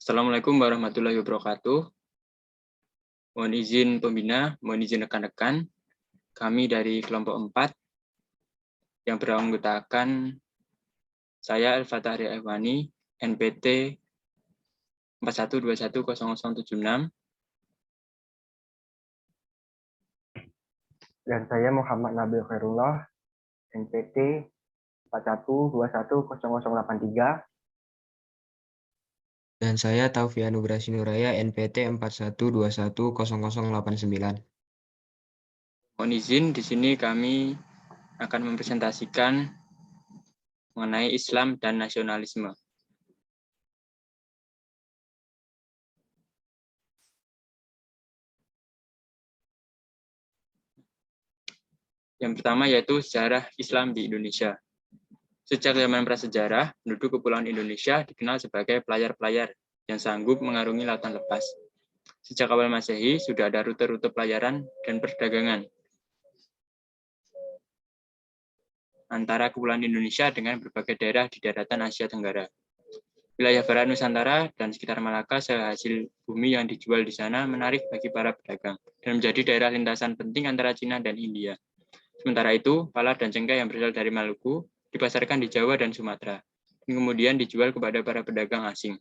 Assalamualaikum warahmatullahi wabarakatuh. Mohon izin pembina, mohon izin rekan-rekan. Kami dari kelompok 4 yang beranggotakan saya Al-Fatah Arya Ehwani, NPT 41210076. Dan saya Muhammad Nabil Khairullah, NPT 41210083. Dan saya Taufian Nugrasi Nuraya, NPT 41210089. Mohon izin, di sini kami akan mempresentasikan mengenai Islam dan nasionalisme. Yang pertama yaitu sejarah Islam di Indonesia. Sejak zaman prasejarah, penduduk kepulauan Indonesia dikenal sebagai pelayar-pelayar yang sanggup mengarungi lautan lepas. Sejak awal Masehi, sudah ada rute-rute pelayaran dan perdagangan antara kepulauan Indonesia dengan berbagai daerah di daratan Asia Tenggara. Wilayah barat Nusantara dan sekitar Malaka sehasil bumi yang dijual di sana menarik bagi para pedagang dan menjadi daerah lintasan penting antara Cina dan India. Sementara itu, pala dan cengkeh yang berasal dari Maluku dipasarkan di Jawa dan Sumatera, dan kemudian dijual kepada para pedagang asing.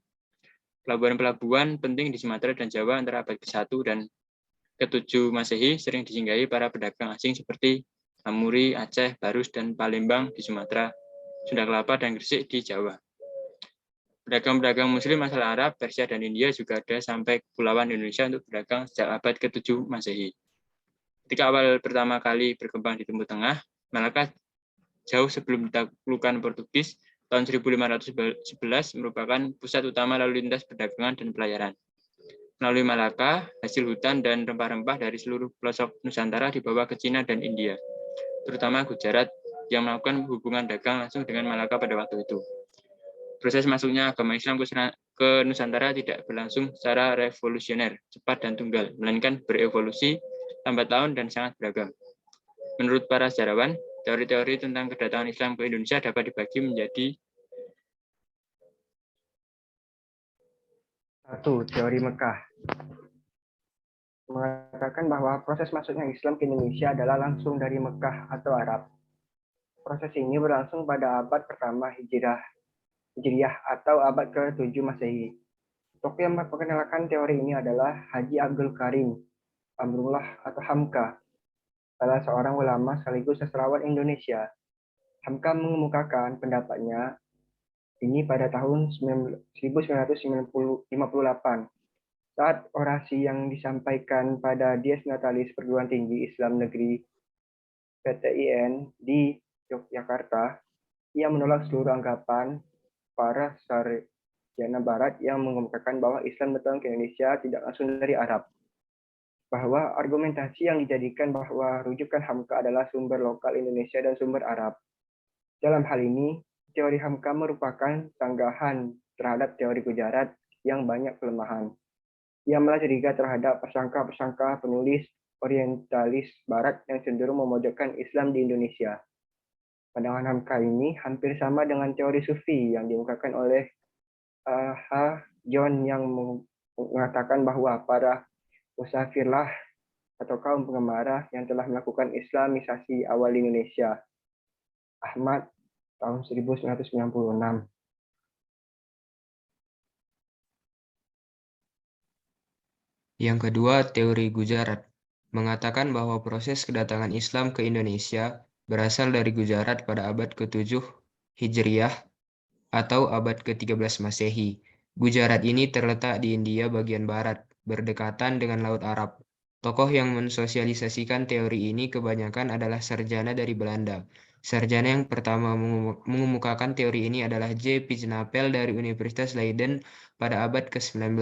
Pelabuhan-pelabuhan penting di Sumatera dan Jawa antara abad ke-1 dan ke-7 Masehi sering disinggahi para pedagang asing seperti Amuri, Aceh, Barus, dan Palembang di Sumatera, Sunda Kelapa, dan Gresik di Jawa. Pedagang-pedagang Muslim asal Arab, Persia, dan India juga ada sampai kepulauan Indonesia untuk berdagang sejak abad ke-7 Masehi. Ketika awal pertama kali berkembang di Timur Tengah, Malaka jauh sebelum ditaklukan Portugis, tahun 1511 merupakan pusat utama lalu lintas perdagangan dan pelayaran. Melalui Malaka, hasil hutan dan rempah-rempah dari seluruh pelosok Nusantara dibawa ke Cina dan India, terutama Gujarat yang melakukan hubungan dagang langsung dengan Malaka pada waktu itu. Proses masuknya agama Islam ke Nusantara tidak berlangsung secara revolusioner, cepat dan tunggal, melainkan berevolusi, lambat laun, dan sangat beragam. Menurut para sejarawan, teori-teori tentang kedatangan Islam ke Indonesia dapat dibagi menjadi 1. Teori Mekah mengatakan bahwa proses masuknya Islam ke Indonesia adalah langsung dari Mekah atau Arab. Proses ini berlangsung pada abad pertama Hijriah atau abad ke-7 Masehi. Tokoh yang memperkenalkan teori ini adalah Haji Abdul Karim Amrullah atau Hamka, salah seorang ulama sekaligus sastrawan Indonesia. Hamka mengemukakan pendapatnya ini pada tahun 1958 saat orasi yang disampaikan pada Dies Natalis Perguruan Tinggi Islam Negeri PTIN di Yogyakarta. Ia menolak seluruh anggapan para sarjana Barat yang mengemukakan bahwa Islam datang ke Indonesia tidak langsung dari Arab. Bahwa argumentasi yang dijadikan bahwa rujukan Hamka adalah sumber lokal Indonesia dan sumber Arab. Dalam hal ini, teori Hamka merupakan sanggahan terhadap teori Gujarat yang banyak kelemahan. Ia malah curiga terhadap persangka-persangka penulis orientalis Barat yang cenderung memojokkan Islam di Indonesia. Pandangan Hamka ini hampir sama dengan teori Sufi yang diungkapkan oleh H. John yang mengatakan bahwa para musafirlah atau kaum pengembara yang telah melakukan Islamisasi awal di Indonesia. Ahmad, tahun 1996. Yang kedua, teori Gujarat mengatakan bahwa proses kedatangan Islam ke Indonesia berasal dari Gujarat pada abad ke-7 Hijriah atau abad ke-13 Masehi. Gujarat ini terletak di India bagian barat, berdekatan dengan Laut Arab. Tokoh yang mensosialisasikan teori ini kebanyakan adalah sarjana dari Belanda. Sarjana yang pertama mengemukakan teori ini adalah J. Piznapel dari Universitas Leiden pada abad ke-19.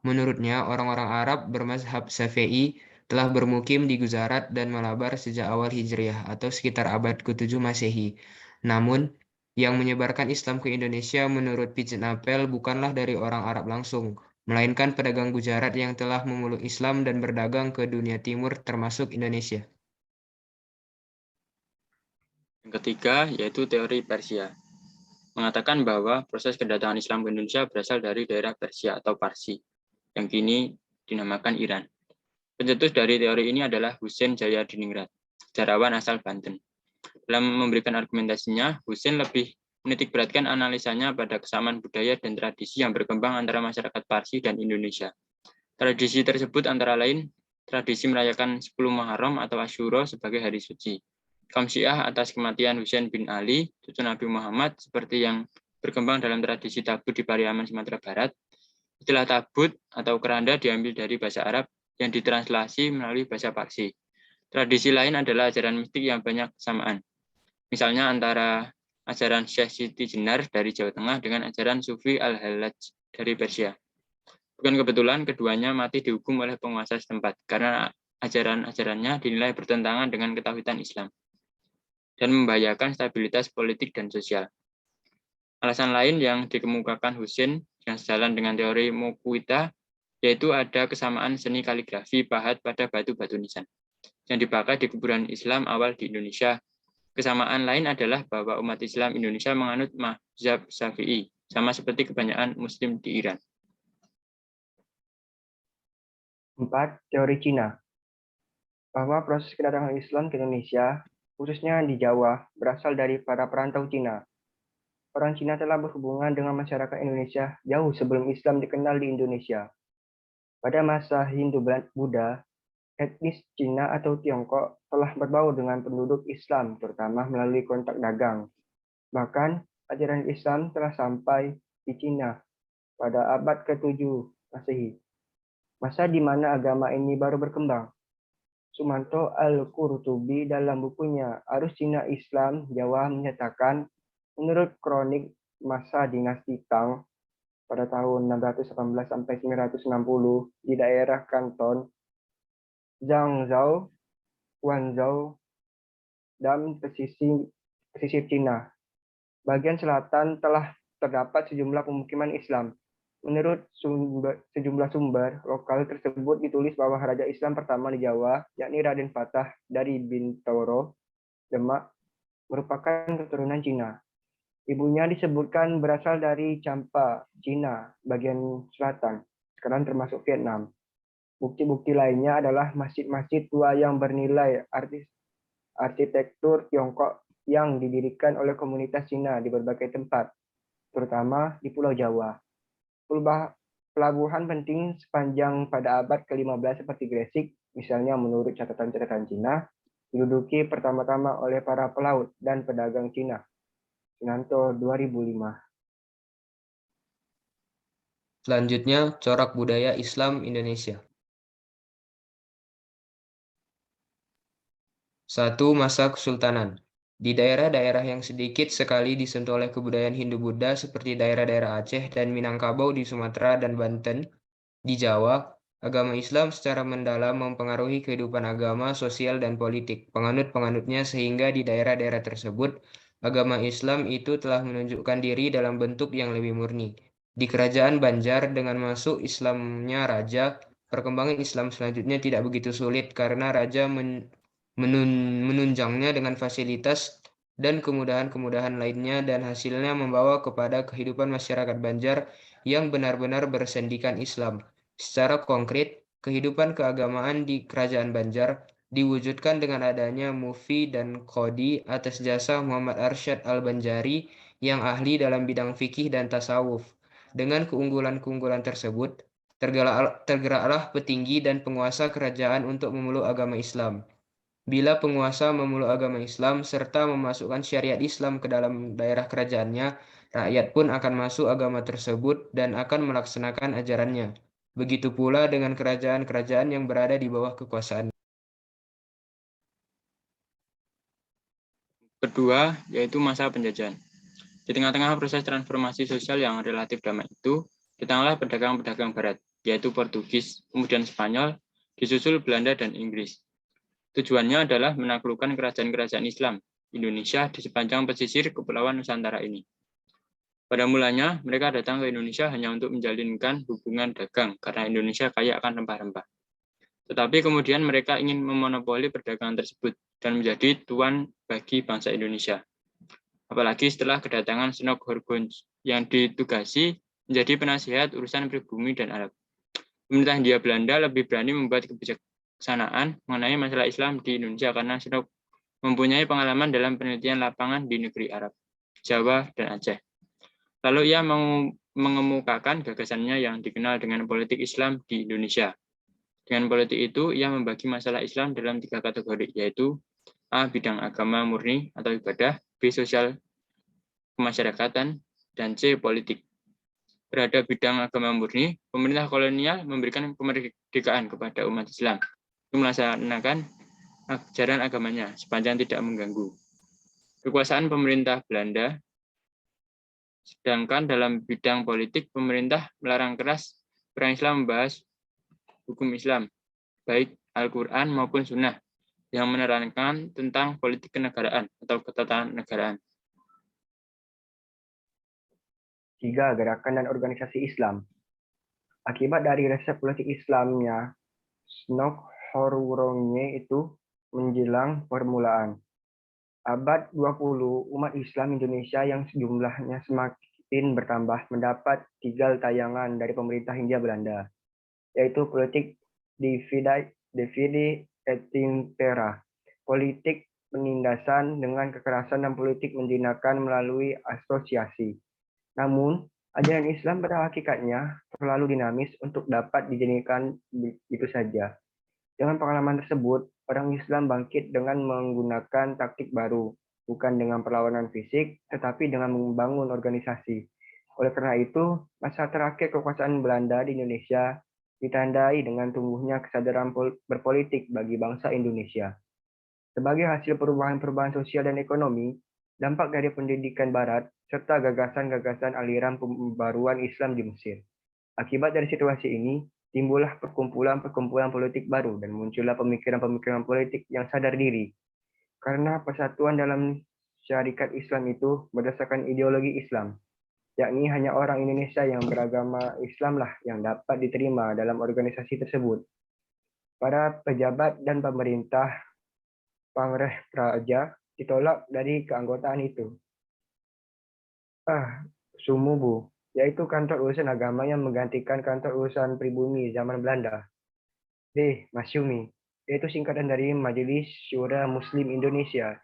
Menurutnya, orang-orang Arab bermazhab Syafi'i telah bermukim di Gujarat dan Malabar sejak awal Hijriah atau sekitar abad ke-7 Masehi. Namun, yang menyebarkan Islam ke Indonesia menurut Piznapel bukanlah dari orang Arab langsung, melainkan pedagang Gujarat yang telah memeluk Islam dan berdagang ke dunia timur termasuk Indonesia. Yang ketiga, yaitu teori Persia. mengatakan bahwa proses kedatangan Islam ke Indonesia berasal dari daerah Persia atau Parsi, yang kini dinamakan Iran. Pencetus dari teori ini adalah Husein Jayadiningrat, sejarawan asal Banten. Dalam memberikan argumentasinya, Husein lebih menitikberatkan analisanya pada kesamaan budaya dan tradisi yang berkembang antara masyarakat Parsi dan Indonesia. Tradisi tersebut antara lain tradisi merayakan 10 Muharram atau Asyura sebagai hari suci. Kaum Syiah atas kematian Husain bin Ali, cucu Nabi Muhammad, seperti yang berkembang dalam tradisi tabut di Pariaman, Sumatera Barat. Istilah tabut atau keranda diambil dari bahasa Arab yang ditranslasi melalui bahasa Parsi. Tradisi lain adalah ajaran mistik yang banyak kesamaan. Misalnya antara ajaran Syekh Siti Jenar dari Jawa Tengah dengan ajaran Sufi Al-Hallaj dari Persia. Bukan kebetulan keduanya mati dihukum oleh penguasa setempat karena ajaran-ajarannya dinilai bertentangan dengan ketauhidan Islam dan membahayakan stabilitas politik dan sosial. Alasan lain yang dikemukakan Husein yang sejalan dengan teori Mokuita, yaitu ada kesamaan seni kaligrafi pahat pada batu-batu nisan yang dipakai di kuburan Islam awal di Indonesia. Kesamaan lain adalah bahwa umat Islam Indonesia menganut mazhab Syafi'i, sama seperti kebanyakan Muslim di Iran. 4. Teori Cina. Bahwa proses kedatangan Islam ke Indonesia, khususnya di Jawa, berasal dari para perantau Cina. Orang Cina telah berhubungan dengan masyarakat Indonesia jauh sebelum Islam dikenal di Indonesia. Pada masa Hindu-Buddha, etnis Cina atau Tiongkok telah berbaur dengan penduduk Islam, terutama melalui kontak dagang. Bahkan, ajaran Islam telah sampai di Cina pada abad ke-7 Masehi, masa di mana agama ini baru berkembang. Sumanto Al-Qurtubi dalam bukunya Arus Cina Islam Jawa menyatakan, menurut kronik masa dinasti Tang pada tahun 618 sampai 960 di daerah Kanton, Zhangzhou, Guangzhou, dan pesisir Cina. Bagian selatan telah terdapat sejumlah pemukiman Islam. Menurut sejumlah sumber lokal tersebut ditulis bahwa Raja Islam pertama di Jawa, yakni Raden Fatah dari Bintoro, Demak, merupakan keturunan Cina. Ibunya disebutkan berasal dari Champa, Cina, bagian selatan, sekarang termasuk Vietnam. Bukti-bukti lainnya adalah masjid-masjid tua yang bernilai arsitektur Tiongkok yang didirikan oleh komunitas Cina di berbagai tempat, terutama di Pulau Jawa. Pelabuhan penting sepanjang pada abad ke-15 seperti Gresik, misalnya menurut catatan-catatan Cina, diduduki pertama-tama oleh para pelaut dan pedagang Cina. Sunanto 2005. Selanjutnya, corak budaya Islam Indonesia. 1. Masa Kesultanan. Di daerah-daerah yang sedikit sekali disentuh oleh kebudayaan Hindu-Buddha seperti daerah-daerah Aceh dan Minangkabau di Sumatera dan Banten, di Jawa, agama Islam secara mendalam mempengaruhi kehidupan agama, sosial, dan politik penganut-penganutnya sehingga di daerah-daerah tersebut, agama Islam itu telah menunjukkan diri dalam bentuk yang lebih murni. Di Kerajaan Banjar dengan masuk Islamnya Raja, perkembangan Islam selanjutnya tidak begitu sulit karena Raja menunjangnya dengan fasilitas dan kemudahan-kemudahan lainnya dan hasilnya membawa kepada kehidupan masyarakat Banjar yang benar-benar bersendikan Islam. Secara konkret, kehidupan keagamaan di Kerajaan Banjar diwujudkan dengan adanya mufti dan qadi atas jasa Muhammad Arsyad Al-Banjari yang ahli dalam bidang fikih dan tasawuf. Dengan keunggulan-keunggulan tersebut, tergeraklah petinggi dan penguasa kerajaan untuk memeluk agama Islam. Bila penguasa memeluk agama Islam serta memasukkan syariat Islam ke dalam daerah kerajaannya, rakyat pun akan masuk agama tersebut dan akan melaksanakan ajarannya. Begitu pula dengan kerajaan-kerajaan yang berada di bawah kekuasaan. Kedua, yaitu masa penjajahan. Di tengah-tengah proses transformasi sosial yang relatif damai itu, datanglah pedagang-pedagang barat, yaitu Portugis, kemudian Spanyol, disusul Belanda dan Inggris. Tujuannya adalah menaklukkan kerajaan-kerajaan Islam Indonesia di sepanjang pesisir Kepulauan Nusantara ini. Pada mulanya, mereka datang ke Indonesia hanya untuk menjalinkan hubungan dagang karena Indonesia kaya akan rempah-rempah. Tetapi kemudian mereka ingin memonopoli perdagangan tersebut dan menjadi tuan bagi bangsa Indonesia. apalagi setelah kedatangan Snork Horgones yang ditugasi menjadi penasihat urusan pribumi dan Arab. Pemerintah Hindia Belanda lebih berani membuat kebijaksanaan mengenai masalah Islam di Indonesia karena Snork mempunyai pengalaman dalam penelitian lapangan di negeri Arab, Jawa, dan Aceh. Lalu ia mengemukakan gagasannya yang dikenal dengan politik Islam di Indonesia. Dengan politik itu, ia membagi masalah Islam dalam 3 kategori, yaitu A. Bidang agama murni atau ibadah, B. Sosial kemasyarakatan, dan C. Politik. Terhadap bidang agama murni, pemerintah kolonial memberikan kemerdekaan kepada umat Islam untuk melaksanakan ajaran agamanya sepanjang tidak mengganggu kekuasaan pemerintah Belanda. Sedangkan dalam bidang politik, pemerintah melarang keras orang Islam membahas hukum Islam, baik Al-Quran maupun Sunnah, yang menerangkan tentang politik kenegaraan atau ketatanegaraan. 3. Gerakan dan organisasi Islam. Akibat dari resep politik Islamnya, Snork Horgones itu menjelang permulaan abad 20, umat Islam Indonesia yang jumlahnya semakin bertambah mendapat 3 tayangan dari pemerintah Hindia Belanda, yaitu politik divide et impera, politik penindasan dengan kekerasan, dan politik menjinakkan melalui asosiasi. Namun, ajaran Islam pada hakikatnya terlalu dinamis untuk dapat dijadikan itu saja. Dengan pengalaman tersebut, orang Islam bangkit dengan menggunakan taktik baru, bukan dengan perlawanan fisik, tetapi dengan membangun organisasi. Oleh karena itu, masa terakhir kekuasaan Belanda di Indonesia ditandai dengan tumbuhnya kesadaran berpolitik bagi bangsa Indonesia. Sebagai hasil perubahan-perubahan sosial dan ekonomi, dampak dari pendidikan Barat, serta gagasan-gagasan aliran pembaruan Islam di Mesir. Akibat dari situasi ini, timbullah perkumpulan-perkumpulan politik baru dan muncullah pemikiran-pemikiran politik yang sadar diri. Karena persatuan dalam syarikat Islam itu berdasarkan ideologi Islam, yakni hanya orang Indonesia yang beragama Islamlah yang dapat diterima dalam organisasi tersebut. Para pejabat dan pemerintah Pangreh Praja ditolak dari keanggotaan itu. Sumubu, yaitu kantor urusan agama yang menggantikan kantor urusan pribumi zaman Belanda. D. Masyumi, yaitu singkatan dari Majelis Syura Muslim Indonesia,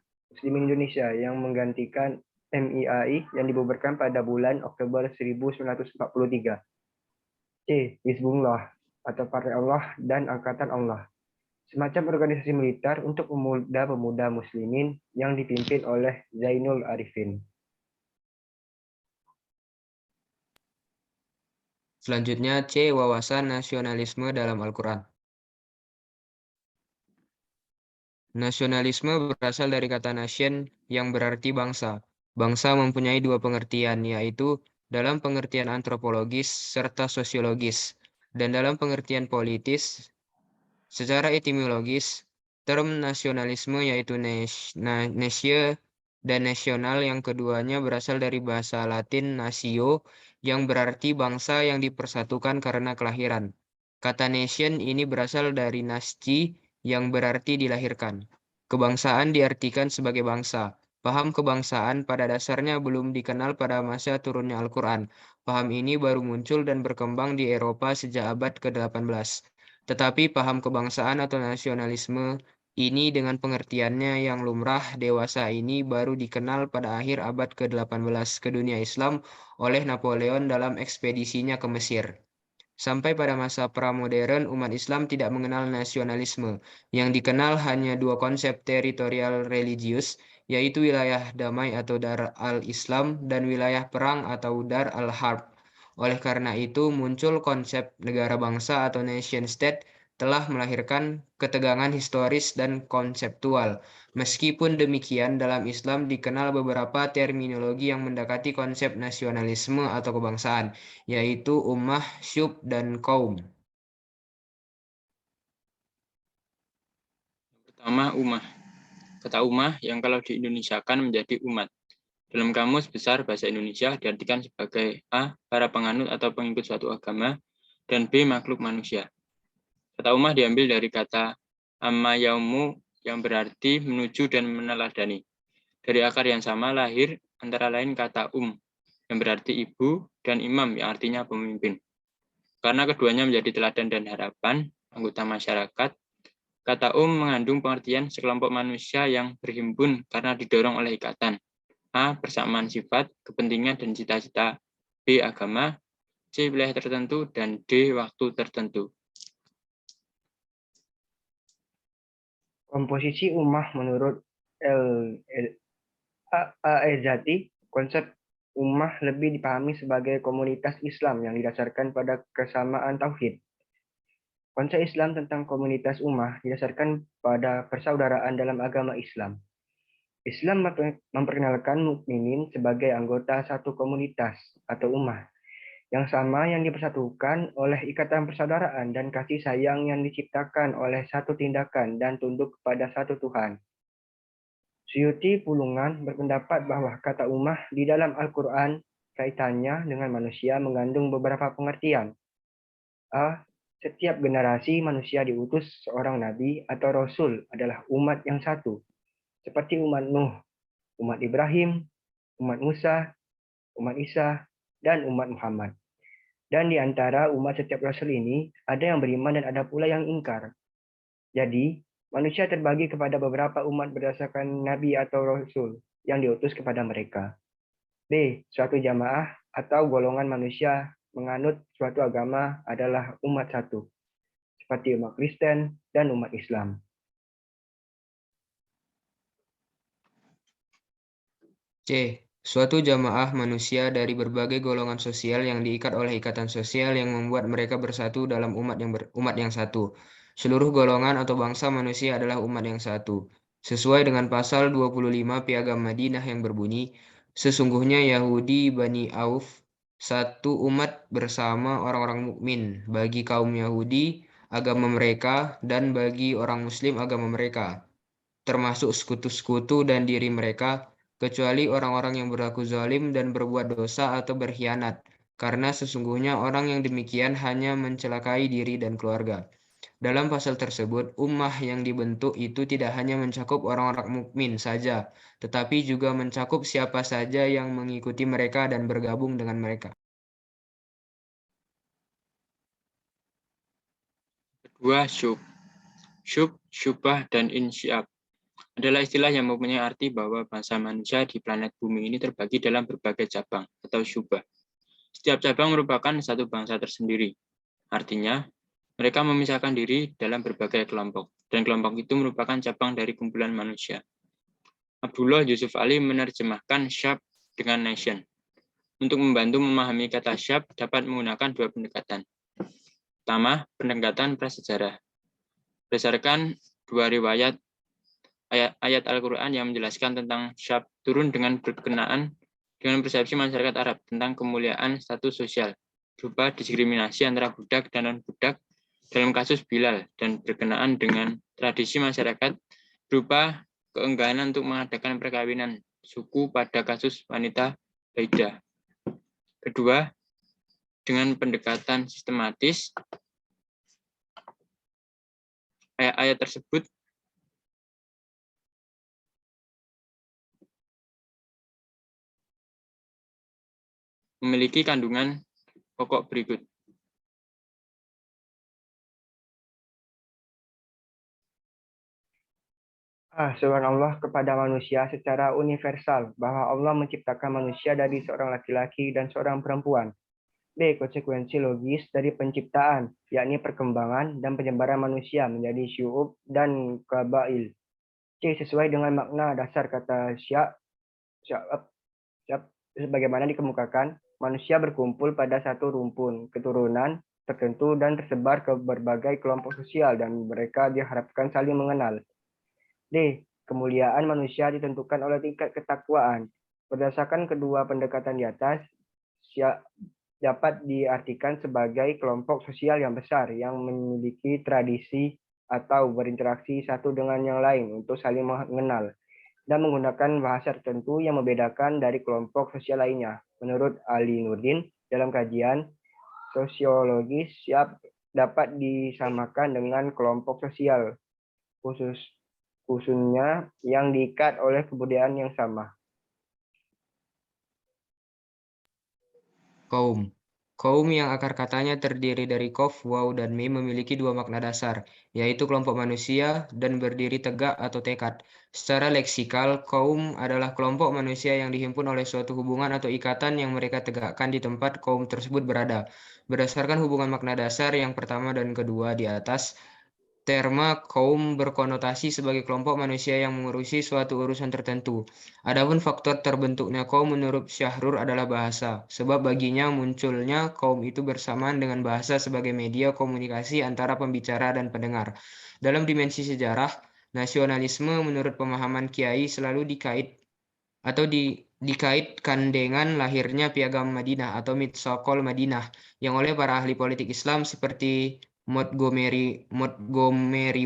yang menggantikan MIAI yang dibubarkan pada bulan Oktober 1943. C. Hizbullah, atau Partai Allah dan Angkatan Allah, semacam organisasi militer untuk pemuda-pemuda muslimin yang dipimpin oleh Zainul Arifin. Selanjutnya C. Wawasan nasionalisme dalam Al-Quran. Nasionalisme berasal dari kata nation yang berarti bangsa. Bangsa mempunyai 2 pengertian, yaitu dalam pengertian antropologis serta sosiologis, dan dalam pengertian politis. Secara etimologis, term nasionalisme yaitu natio dan nasional yang keduanya berasal dari bahasa Latin natio yang berarti bangsa yang dipersatukan karena kelahiran. Kata nation ini berasal dari nasci yang berarti dilahirkan. Kebangsaan diartikan sebagai bangsa. Paham kebangsaan pada dasarnya belum dikenal pada masa turunnya Al-Quran. Paham ini baru muncul dan berkembang di Eropa sejak abad ke-18. Tetapi paham kebangsaan atau nasionalisme ini dengan pengertiannya yang lumrah dewasa ini baru dikenal pada akhir abad ke-18 ke dunia Islam oleh Napoleon dalam ekspedisinya ke Mesir. Sampai pada masa pramodern, umat Islam tidak mengenal nasionalisme. Yang dikenal hanya 2 konsep teritorial religius, yaitu wilayah damai atau Dar al-Islam dan wilayah perang atau Dar al-Harb. Oleh karena itu, muncul konsep negara bangsa atau nation state telah melahirkan ketegangan historis dan konseptual. Meskipun demikian, dalam Islam dikenal beberapa terminologi yang mendekati konsep nasionalisme atau kebangsaan, yaitu ummah, syub, dan kaum. Pertama, ummah. Kata ummah yang kalau diindonesiakan menjadi umat. Dalam Kamus Besar Bahasa Indonesia diartikan sebagai A. Para penganut atau pengikut suatu agama, dan B. Makhluk manusia. Kata ummah diambil dari kata amma yaumu yang berarti menuju dan meneladani. Dari akar yang sama lahir antara lain kata yang berarti ibu, dan imam yang artinya pemimpin. Karena keduanya menjadi teladan dan harapan anggota masyarakat, kata mengandung pengertian sekelompok manusia yang berhimpun karena didorong oleh ikatan. A. Persamaan sifat, kepentingan, dan cita-cita. B. Agama. C. Wilayah tertentu. Dan D. Waktu tertentu. Komposisi ummah menurut Al-Aizati, konsep ummah lebih dipahami sebagai komunitas Islam yang didasarkan pada kesamaan tauhid. Konsep Islam tentang komunitas ummah didasarkan pada persaudaraan dalam agama Islam. Islam memperkenalkan mukminin sebagai anggota satu komunitas atau ummah yang sama yang dipersatukan oleh ikatan persaudaraan dan kasih sayang yang diciptakan oleh satu tindakan dan tunduk kepada satu Tuhan. Suyuti Pulungan berpendapat bahwa kata ummah di dalam Al-Quran kaitannya dengan manusia mengandung beberapa pengertian. A. Setiap generasi manusia diutus seorang nabi atau rasul adalah umat yang satu, seperti umat Nuh, umat Ibrahim, umat Musa, umat Isa, dan umat Muhammad. Dan di antara umat setiap rasul ini, ada yang beriman dan ada pula yang ingkar. Jadi, manusia terbagi kepada beberapa umat berdasarkan nabi atau rasul yang diutus kepada mereka. B. Suatu jamaah atau golongan manusia menganut suatu agama adalah umat satu, seperti umat Kristen dan umat Islam. C. Suatu jamaah manusia dari berbagai golongan sosial yang diikat oleh ikatan sosial yang membuat mereka bersatu dalam umat yang satu. Seluruh golongan atau bangsa manusia adalah umat yang satu. Sesuai dengan pasal 25 Piagam Madinah yang berbunyi, sesungguhnya Yahudi Bani Auf satu umat bersama orang-orang mukmin. Bagi kaum Yahudi, agama mereka, dan bagi orang Muslim agama mereka, termasuk sekutu-sekutu dan diri mereka, kecuali orang-orang yang berlaku zalim dan berbuat dosa atau berkhianat, karena sesungguhnya orang yang demikian hanya mencelakai diri dan keluarga. Dalam pasal tersebut, ummah yang dibentuk itu tidak hanya mencakup orang-orang mukmin saja, tetapi juga mencakup siapa saja yang mengikuti mereka dan bergabung dengan mereka. Kedua, syubhah, dan insyiab adalah istilah yang mempunyai arti bahwa bangsa manusia di planet bumi ini terbagi dalam berbagai cabang atau syubhah. Setiap cabang merupakan satu bangsa tersendiri. Artinya, mereka memisahkan diri dalam berbagai kelompok, dan kelompok itu merupakan cabang dari kumpulan manusia. Abdullah Yusuf Ali menerjemahkan syab dengan nation. Untuk membantu memahami kata syab dapat menggunakan dua pendekatan. Pertama, pendekatan prasejarah. Berdasarkan dua riwayat ayat Al-Quran yang menjelaskan tentang syab turun dengan berkenaan dengan persepsi masyarakat Arab tentang kemuliaan status sosial, berupa diskriminasi antara budak dan non-budak dalam kasus Bilal, dan berkenaan dengan tradisi masyarakat berupa keengganan untuk mengadakan perkawinan suku pada kasus wanita Baidah. Kedua, dengan pendekatan sistematis, ayat-ayat tersebut memiliki kandungan pokok berikut. Seruan Allah kepada manusia secara universal bahwa Allah menciptakan manusia dari seorang laki-laki dan seorang perempuan. B. Konsekuensi logis dari penciptaan, yakni perkembangan dan penyebaran manusia menjadi syu'ub dan qabail. C. Sesuai dengan makna dasar kata syab, sebagaimana dikemukakan, manusia berkumpul pada satu rumpun keturunan tertentu dan tersebar ke berbagai kelompok sosial dan mereka diharapkan saling mengenal. D. Kemuliaan manusia ditentukan oleh tingkat ketakwaan. Berdasarkan kedua pendekatan di atas, dapat diartikan sebagai kelompok sosial yang besar yang memiliki tradisi atau berinteraksi satu dengan yang lain untuk saling mengenal dan menggunakan bahasa tertentu yang membedakan dari kelompok sosial lainnya. Menurut Ali Nurdin, dalam kajian sosiologis, syab dapat disamakan dengan kelompok sosial, khususnya yang diikat oleh kebudayaan yang sama. Kaum. Kaum yang akar katanya terdiri dari qaf, waw, dan mim memiliki dua makna dasar, yaitu kelompok manusia dan berdiri tegak atau tekad. Secara leksikal, kaum adalah kelompok manusia yang dihimpun oleh suatu hubungan atau ikatan yang mereka tegakkan di tempat kaum tersebut berada. Berdasarkan hubungan makna dasar yang pertama dan kedua di atas, terma kaum berkonotasi sebagai kelompok manusia yang mengurusi suatu urusan tertentu. Adapun faktor terbentuknya kaum menurut Syahrur adalah bahasa, sebab baginya munculnya kaum itu bersamaan dengan bahasa sebagai media komunikasi antara pembicara dan pendengar. Dalam dimensi sejarah, nasionalisme menurut pemahaman Kiai selalu dikaitkan dengan lahirnya Piagam Madinah atau Mitsaqul Madinah yang oleh para ahli politik Islam seperti Montgomery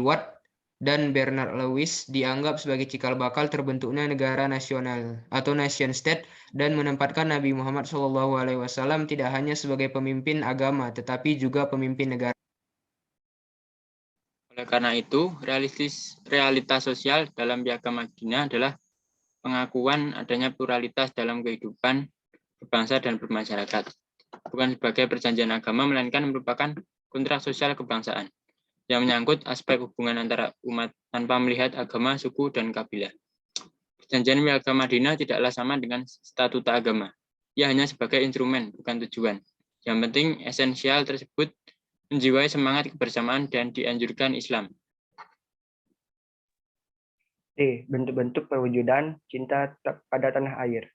Watt dan Bernard Lewis dianggap sebagai cikal bakal terbentuknya negara nasional atau nation state dan menempatkan Nabi Muhammad SAW tidak hanya sebagai pemimpin agama tetapi juga pemimpin negara. Oleh karena itu, realitas sosial dalam Piagam Madinah adalah pengakuan adanya pluralitas dalam kehidupan berbangsa dan bermasyarakat. Bukan sebagai perjanjian agama, melainkan merupakan kontrak sosial kebangsaan yang menyangkut aspek hubungan antara umat tanpa melihat agama, suku, dan kabilah. Perjanjian Piagam Madinah tidaklah sama dengan statuta agama. Ia hanya sebagai instrumen, bukan tujuan. Yang penting, esensial tersebut menjiwai semangat kebersamaan dan dianjurkan Islam. D. Bentuk-bentuk perwujudan cinta pada tanah air.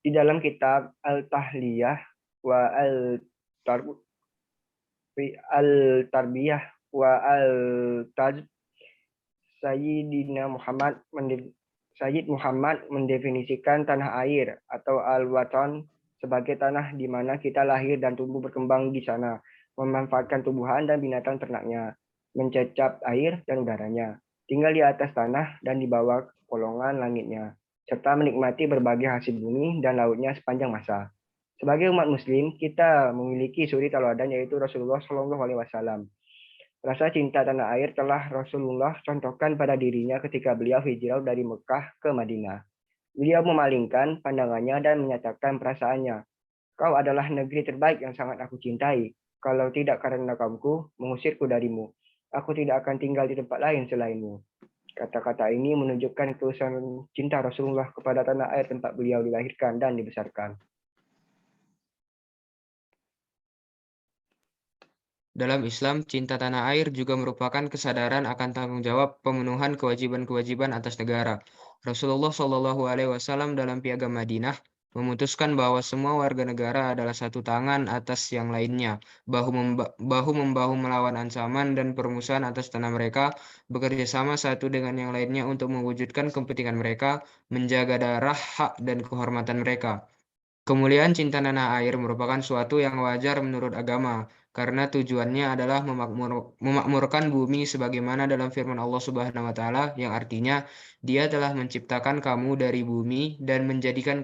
Di dalam kitab Al-Tahliyah wa Al-Tarbiyah wa Al-Taj, Sayyid Muhammad mendefinisikan tanah air atau al-watan sebagai tanah di mana kita lahir dan tumbuh berkembang di sana, memanfaatkan tumbuhan dan binatang ternaknya, mencecap air dan udaranya, tinggal di atas tanah dan di bawah kolongan langitnya, serta menikmati berbagai hasil bumi dan lautnya sepanjang masa. Sebagai umat Muslim, kita memiliki suri tauladan yaitu Rasulullah SAW. Rasa cinta tanah air telah Rasulullah contohkan pada dirinya ketika beliau hijrah dari Mekah ke Madinah. Beliau memalingkan pandangannya dan menyatakan perasaannya. Kau adalah negeri terbaik yang sangat aku cintai. Kalau tidak karena kaumku mengusirku darimu, aku tidak akan tinggal di tempat lain selainmu. Kata-kata ini menunjukkan ketulusan cinta Rasulullah kepada tanah air tempat beliau dilahirkan dan dibesarkan. Dalam Islam, cinta tanah air juga merupakan kesadaran akan tanggung jawab pemenuhan kewajiban-kewajiban atas negara. Rasulullah SAW dalam Piagam Madinah memutuskan bahwa semua warga negara adalah satu tangan atas yang lainnya, bahu-membahu melawan ancaman dan permusuhan atas tanah mereka, bekerja sama satu dengan yang lainnya untuk mewujudkan kepentingan mereka, menjaga darah, hak, dan kehormatan mereka. Kemuliaan cinta tanah air merupakan suatu yang wajar menurut agama, karena tujuannya adalah memakmurkan bumi sebagaimana dalam firman Allah Subhanahu wa taala yang artinya Dia telah menciptakan kamu dari bumi dan menjadikan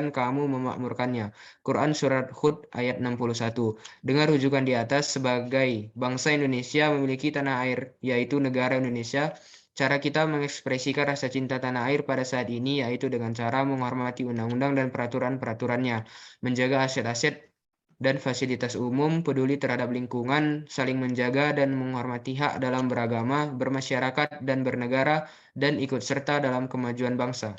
kamu memakmurkannya. Quran surat Hud ayat 61. Dengan rujukan di atas, sebagai bangsa Indonesia memiliki tanah air yaitu negara Indonesia. Cara kita mengekspresikan rasa cinta tanah air pada saat ini yaitu dengan cara menghormati undang-undang dan peraturan-peraturannya, menjaga aset-aset dan fasilitas umum, peduli terhadap lingkungan, saling menjaga dan menghormati hak dalam beragama, bermasyarakat, dan bernegara, dan ikut serta dalam kemajuan bangsa.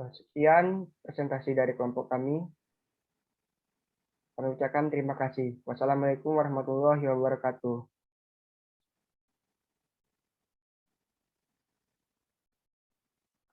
Sekian presentasi dari kelompok kami. Kami ucapkan terima kasih. Wassalamualaikum warahmatullahi wabarakatuh.